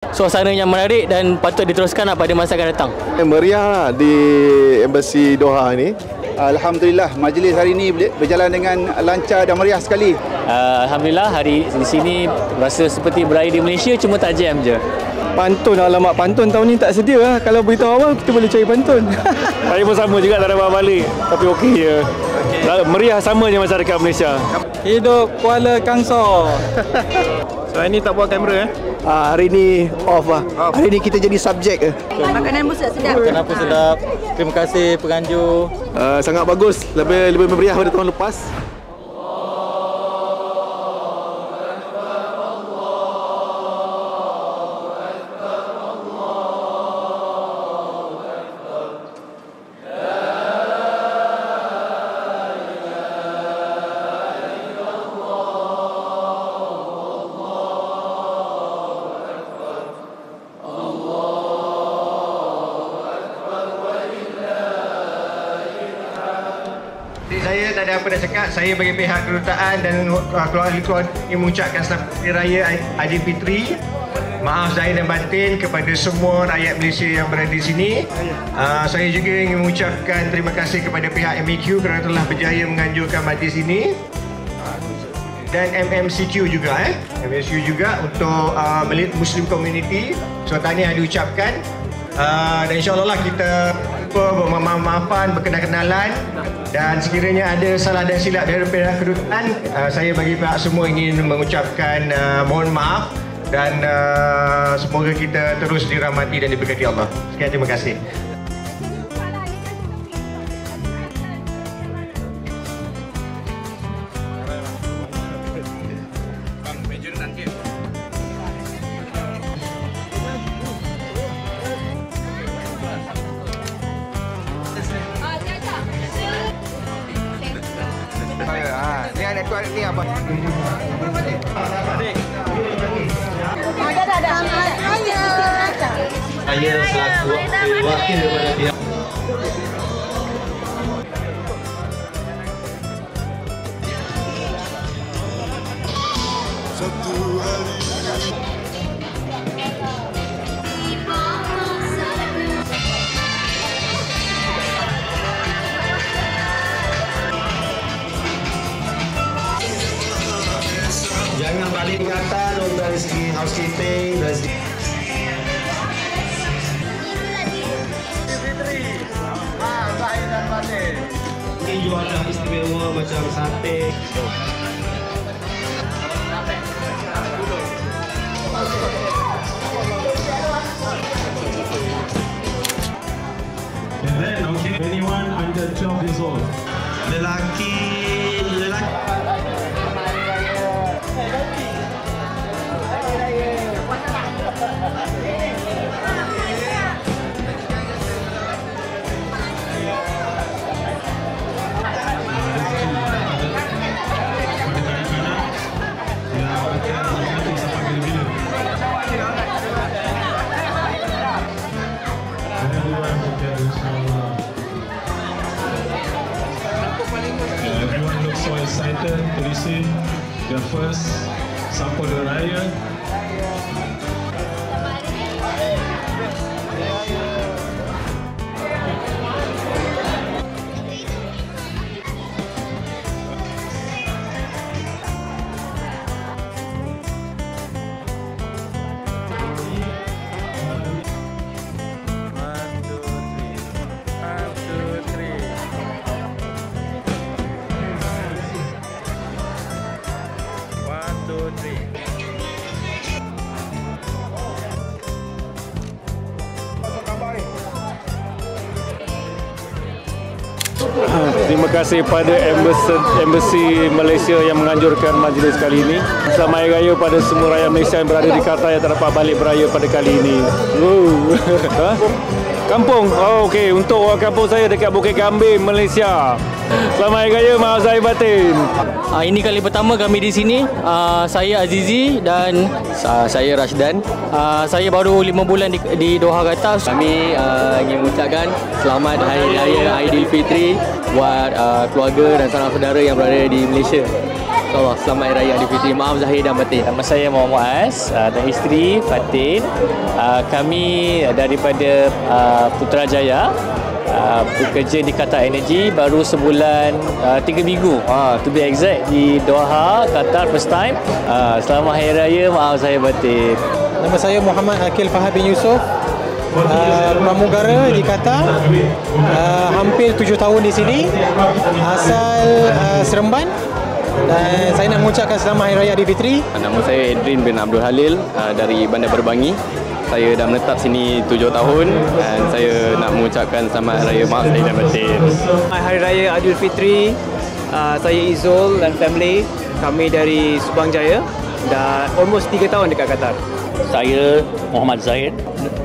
Suasana yang menarik dan patut diteruskan pada masa akan datang. Meriah lah di Embassy Doha ni. Alhamdulillah, majlis hari ini berjalan dengan lancar dan meriah sekali. Alhamdulillah, hari di sini rasa seperti berada di Malaysia, cuma tak jam je. Pantun, alamak pantun tahun ni tak sedia lah. Kalau beritahu awal, kita boleh cari pantun. Saya pun sama juga, tak dapat balik. Tapi okey je. Meriah sama je masyarakat Malaysia. Hidup Kuala Kangsor. So, hari ni tak buat kamera Hari ni off lah. Hari ni kita jadi subjek ke. Makanan pun sedap. Makanan pun sedap. Terima kasih penganjur. Sangat bagus. Lebih meriah pada tahun lepas. Saya tak ada apa nak cakap. Saya bagi pihak kedutaan dan keluarga ingin mengucapkan selamat hari raya Aidilfitri. Maaf zahir dan batin kepada semua rakyat Malaysia yang berada di sini. Saya juga ingin mengucapkan terima kasih kepada pihak MEQ kerana telah berjaya menganjurkan majlis ini. Dan MMCQ juga MMCQ juga untuk Muslim Community. So tahniah diucapkan. Dan insyaAllah kita bermaaf-maafan, berkenal-kenalan. Dan sekiranya ada salah dan silap dari pihak kedutaan, saya bagi pihak semua ingin mengucapkan mohon maaf. Dan semoga kita terus dirahmati dan diberkati Allah. Sekian, terima kasih. Ni apa? Saya selaku wakil daripada pihak jangan balik ingatan untuk dari segi housekeeping, dari segi zahir dan batin. Ini jual dah istimewa macam sate. And then, okay, anyone under 12 years old. Lelaki. Everyone looks so excited to receive their first sampul raya. Terima kasih pada Embassy Malaysia yang menganjurkan majlis kali ini. Selamat Hari Raya pada semua rakyat Malaysia yang berada di Qatar yang tak dapat balik beraya pada kali ini. Kampung? Oh, okey. Untuk orang kampung saya dekat Bukit Kambing, Malaysia. Selamat Hari Raya, maaf zahir batin. Ini kali pertama kami di sini. Saya Azizi dan Saya Rashdan. saya baru 5 bulan di Doha, Qatar. Kami ingin mengucapkan selamat Hari Raya Aidilfitri buat keluarga dan sanak saudara yang berada di Malaysia. InsyaAllah selamat Hari Raya Aidilfitri. Maaf zahir dan batin. Nama saya Muhammad Muaz dan isteri Fatin. Kami daripada Putrajaya, bekerja di Qatar Energy baru sebulan 3 minggu to be exact, di Doha, Qatar, first time. Selamat Hari Raya, maaf zahir batin. Nama saya Muhammad Akil Fahad bin Yusof, pramugara di Qatar, hampir 7 tahun di sini, asal Seremban, dan saya nak mengucapkan selamat Hari Raya Aidilfitri. Nama saya Edrin bin Abdul Halil dari Bandar Berbangi. Saya dah menetap sini 7 tahun dan saya nak mengucapkan selamat Hari Raya, maaf zahir dan batin. Hari Raya Aidilfitri. Saya Izul dan family, kami dari Subang Jaya, dah almost 3 tahun dekat Qatar. Saya Muhammad Zaid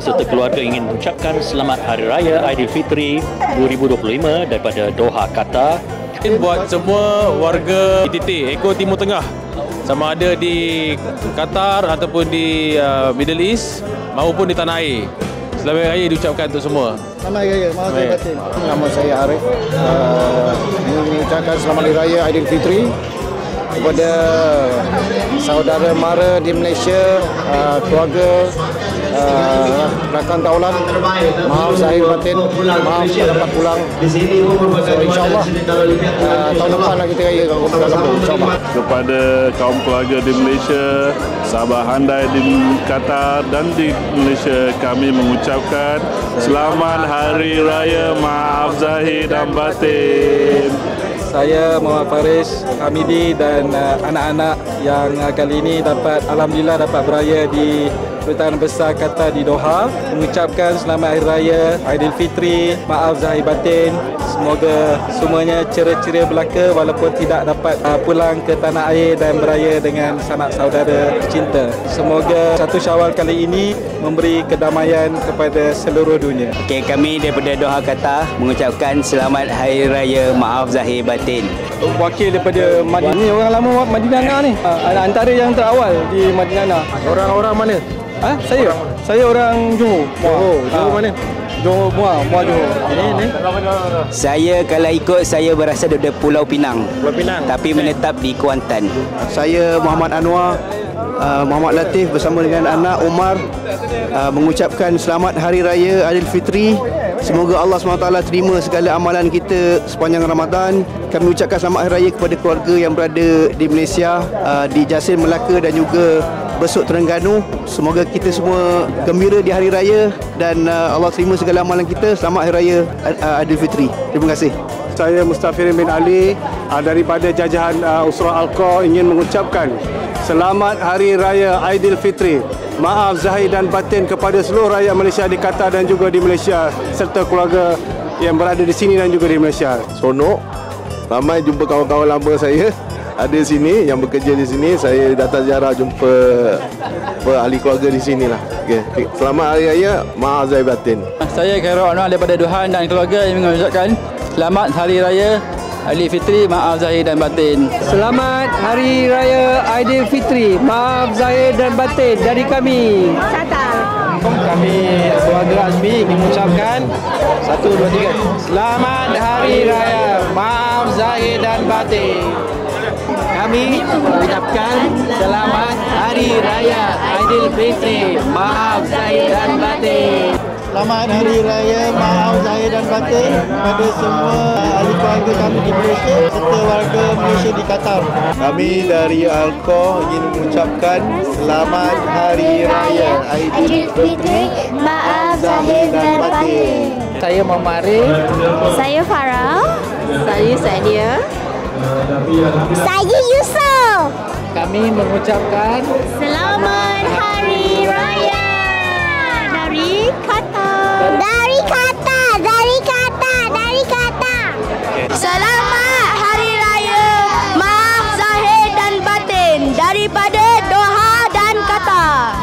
serta keluarga ingin mengucapkan selamat Hari Raya Aidilfitri 2025 daripada Doha, Qatar. Buat semua warga ITT, Eko Timur Tengah, sama ada di Qatar ataupun di Middle East maupun di tanah air, selamat Hari Raya diucapkan untuk semua. Selamat Hari Raya, maaf zahir batin. Nama saya Arif, mengucapkan selamat Hari Raya Aidilfitri kepada saudara mara di Malaysia, keluarga, rakan taulan. Maaf zahir batin, maaf tak dapat pulang. So, InsyaAllah tahun depan lah kita raya kat Kuala Lumpur, InsyaAllah. Kepada kaum keluarga di Malaysia, sahabat handai di Qatar dan di Malaysia, kami mengucapkan selamat Hari Raya, maaf zahir dan batin. Saya Muhammad Faris Hamidi dan anak-anak yang kali ini alhamdulillah dapat beraya di Kedutaan Besar Qatar di Doha, mengucapkan selamat Hari Raya Aidilfitri, maaf zahir batin. Semoga semuanya ceria-ceria belaka walaupun tidak dapat pulang ke tanah air dan beraya dengan sanak saudara cinta. Semoga 1 Syawal kali ini memberi kedamaian kepada seluruh dunia. Okay, kami daripada Doha, Qatar mengucapkan selamat Hari Raya, maaf zahir batin. Wakil daripada Madinah. Ni orang lama Madinah ni. Antara yang terawal di Madinah. Orang-orang mana? Saya orang Johor. Johor mana? Johor, Muar Johor. Ini. Saya kalau ikut, saya berasal daripada Pulau Pinang. Tapi menetap di Kuantan. Saya Muhammad Anwar, Muhammad Latif bersama dengan anak Umar mengucapkan selamat Hari Raya Aidilfitri. Semoga Allah SWT terima segala amalan kita sepanjang Ramadan. Kami ucapkan selamat Hari Raya kepada keluarga yang berada di Malaysia, di Jasin, Melaka dan juga Besut, Terengganu. Semoga kita semua gembira di Hari Raya dan Allah terima segala amalan kita. Selamat Hari Raya Aidilfitri. Terima kasih. Saya Mustafirin bin Ali daripada jajahan Usrah Alqa ingin mengucapkan selamat Hari Raya Aidilfitri. Maaf zahir dan batin kepada seluruh rakyat Malaysia di Qatar dan juga di Malaysia serta keluarga yang berada di sini dan juga di Malaysia. Seronok, ramai jumpa kawan-kawan lama saya ada di sini yang bekerja di sini. Saya datang ziarah jumpa ahli keluarga di sini lah. Okay. Selamat Hari Raya, maaf zahir batin. Saya Khairul Anwar daripada Duhan dan keluarga yang mengucapkan selamat Hari Raya Aidilfitri, maaf zahir dan batin. Selamat Hari Raya Aidilfitri, maaf zahir dan batin dari kami. Kami keluarga Azmi ingin mengucapkan 1, 2, 3. Selamat Hari Raya, maaf zahir dan batin. Kami mengucapkan selamat Hari Raya Aidilfitri, maaf zahir dan batin. Selamat Hari Raya, maaf zahir dan batin kepada semua ahli keluarga kami di Malaysia serta warga Malaysia di Qatar. Kami dari Alqa ingin mengucapkan selamat Hari Raya Aidilfitri, maaf zahir dan batin. Saya Muhammad Arif. Saya Farah. Saya Sania. Saya Yusof. Kami mengucapkan selamat Hari Raya dari Qatar. Dari Qatar, dari Qatar, dari Qatar. Selamat Hari Raya, maaf zahir dan batin daripada Doha dan Qatar.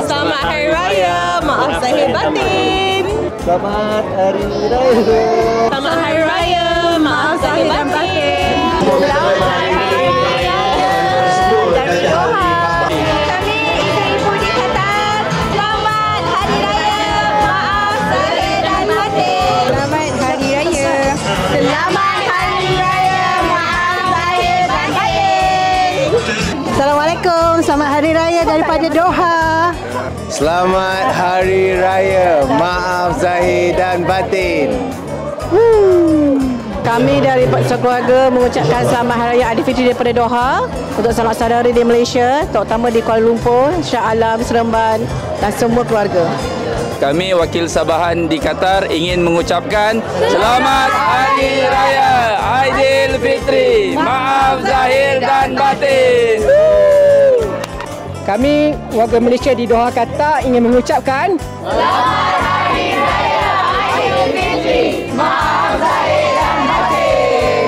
Selamat Hari Raya, maaf zahir batin. Selamat Hari Raya. Selamat Hari Raya, maaf zahir dan batin. Selamat Hari Raya dari Doha. Kami ibu di Qatar. Selamat Hari Raya, maaf zahir dan batin. Selamat Hari Raya. Selamat Hari Raya, maaf zahir dan batin. daripada Doha. Selamat Hari Raya, maaf zahir dan batin. Kami dari sekeluarga mengucapkan selamat Hari Raya Aidilfitri daripada Doha untuk saudara-saudara di Malaysia, terutama di Kuala Lumpur, Shah Alam, Seremban dan semua keluarga. Kami wakil Sabahan di Qatar ingin mengucapkan Selamat Hari Raya Aidilfitri. Maaf zahir dan batin. Kami warga Malaysia di Doha, Qatar ingin mengucapkan Selamat Hari Raya Aidilfitri. Maaf zahir dan batin.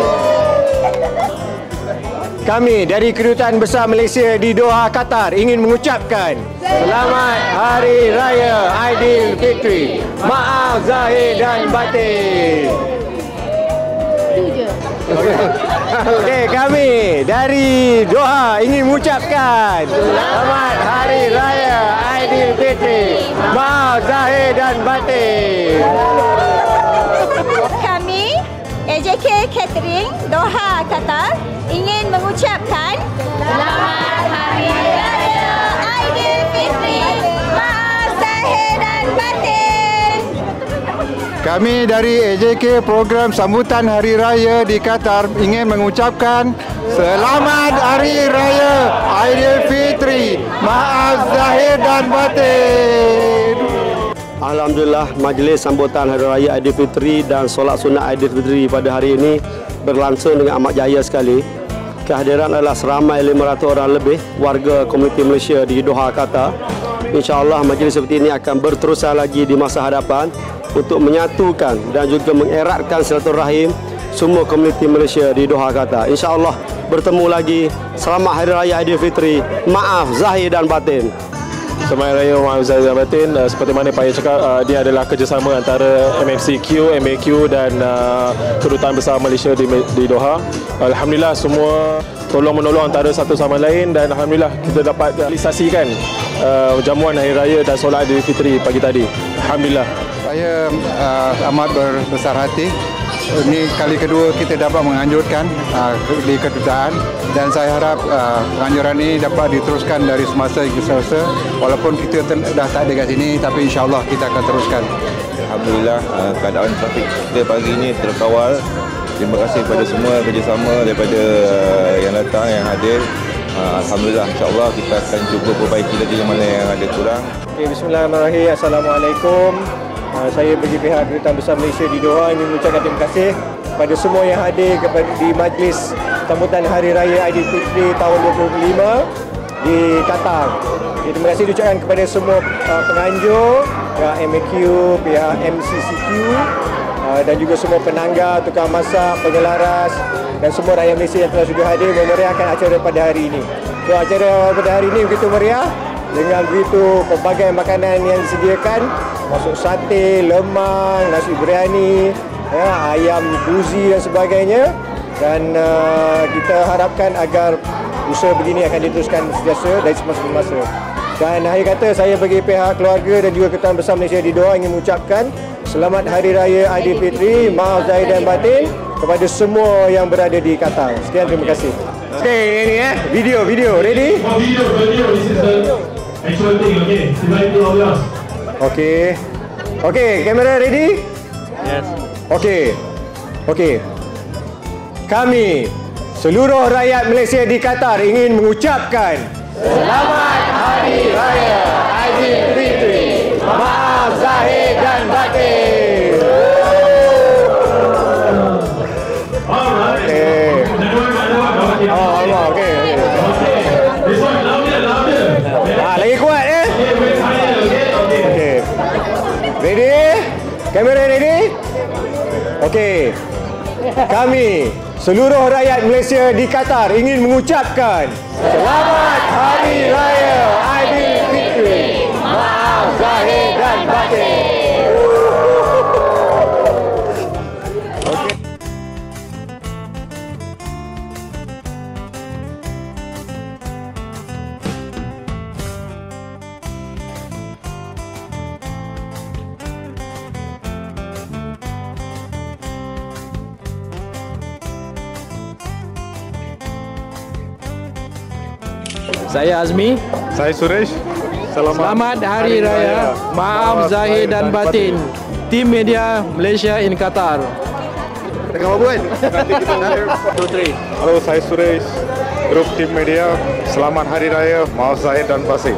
Kami dari Kedutaan Besar Malaysia di Doha, Qatar ingin mengucapkan Selamat Hari Raya Aidilfitri. Maaf zahir dan batin. Okey, kami dari Doha ingin mengucapkan Selamat Hari Raya Aidilfitri. Maaf zahir dan batin. Kami AJK Catering Doha, Qatar ingin mengucapkan Selamat Hari Raya Aidilfitri. Maaf zahir dan batin. Kami dari AJK Program Sambutan Hari Raya di Qatar ingin mengucapkan Selamat Hari Raya Aidilfitri. Maaf zahir dan batin. Alhamdulillah, majlis sambutan Hari Raya Aidilfitri dan solat sunat Aidilfitri pada hari ini berlangsung dengan amat jaya sekali. Kehadiran adalah seramai 500 orang lebih warga komuniti Malaysia di Doha, Qatar. InsyaAllah majlis seperti ini akan berterusan lagi di masa hadapan untuk menyatukan dan juga mengeratkan silaturahim semua komuniti Malaysia di Doha, Qatar. InsyaAllah bertemu lagi. Selamat Hari Raya Aidilfitri. Maaf zahir dan batin. Selamat Hari Raya Maaf Zahir dan Batin. Seperti mana Pak Ayah cakap, dia adalah kerjasama antara MMCQ, MAQ dan Kedutaan Besar Malaysia di Doha. Alhamdulillah semua tolong-menolong antara satu sama lain dan Alhamdulillah kita dapat realisasikan jamuan Hari Raya dan solat Aidilfitri pagi tadi. Alhamdulillah. Saya amat berbesar hati. Ini kali kedua kita dapat menganjurkan di kedutaan dan saya harap penganjuran ini dapat diteruskan dari semasa ke semasa. Walaupun kita dah tak ada kat sini, tapi insyaAllah kita akan teruskan. Alhamdulillah keadaan trafik kita pagi ini terkawal. Terima kasih kepada semua kerjasama daripada yang datang, yang hadir. Alhamdulillah, insyaAllah kita akan cuba perbaiki lagi mana yang ada kurang. Okay, bismillahirrahmanirrahim. Assalamualaikum. Saya bagi pihak Kedutaan Besar Malaysia di Doha ingin mengucapkan terima kasih kepada semua yang hadir di majlis sambutan Hari Raya Aidilfitri tahun 2025 di Qatar. Terima kasih diucapkan kepada semua penganjur, pihak MAQ, pihak MCCQ dan juga semua penangga, tukang masak, penyelaras dan semua rakyat Malaysia yang telah sudah hadir memeriahkan acara pada hari ini. So, acara pada hari ini begitu meriah dengan begitu pelbagai makanan yang disediakan, masuk sate, lemang, nasi biryani, ayam kuzi dan sebagainya. Dan kita harapkan agar usaha begini akan diteruskan sentiasa dari semasa ke masa. Dan akhir kata, saya bagi pihak keluarga dan juga Kedutaan Besar Malaysia di Doha ingin mengucapkan Selamat Hari Raya Aidilfitri, maaf zahir dan batin kepada semua yang berada di Qatar. Sekian, terima kasih. Okey, ini video, ready? Video. Actual thing, okay. Okey, kamera ready? Yes. Okey. Kami seluruh rakyat Malaysia di Qatar ingin mengucapkan Selamat Hari Raya Aidilfitri. Maaf zahir dan batin. Okey. Lagi kuat Okey. Ready? Kamera ready? Okey. Kami seluruh rakyat Malaysia di Qatar ingin mengucapkan Selamat Hari Raya Aidilfitri. Maaf zahir dan batin. Saya Azmi. Saya Suresh. Selamat Hari Raya. Maaf zahir dan batin. Tim Media Malaysia in Qatar. Tengah apa buat? Halo, saya Suresh. Grup Tim Media. Selamat Hari Raya. Maaf zahir dan batin.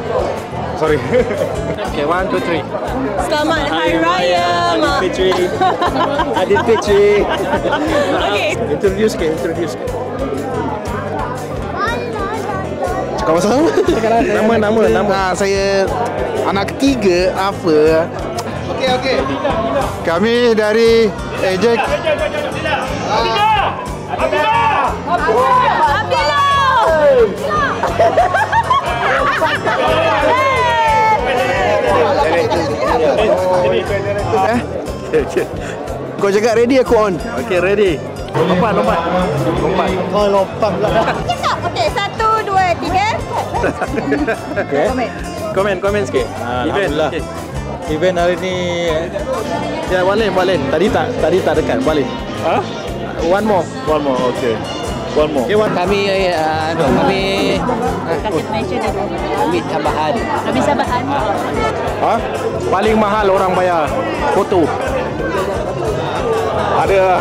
Sorry. Okay, 1, 2, 3. Selamat Hari Raya. Aidil Fitri. Okey. Introduce. Kau pasal Nama. saya anak ketiga apa? Okey. Kami dari Ejek Kau cakap ready, aku on. Okey, ready. Lompat. Kau lompat pula. Okey, 1, 2, 3. Okay. Komen sikit. Alhamdulillah. Event hari ni ya Walin. Tadi tak dekat Walin. Ha? One more. Okay. One more. Okay, Kami Hamid Sabahan. Ha? paling mahal orang bayar foto. Ada.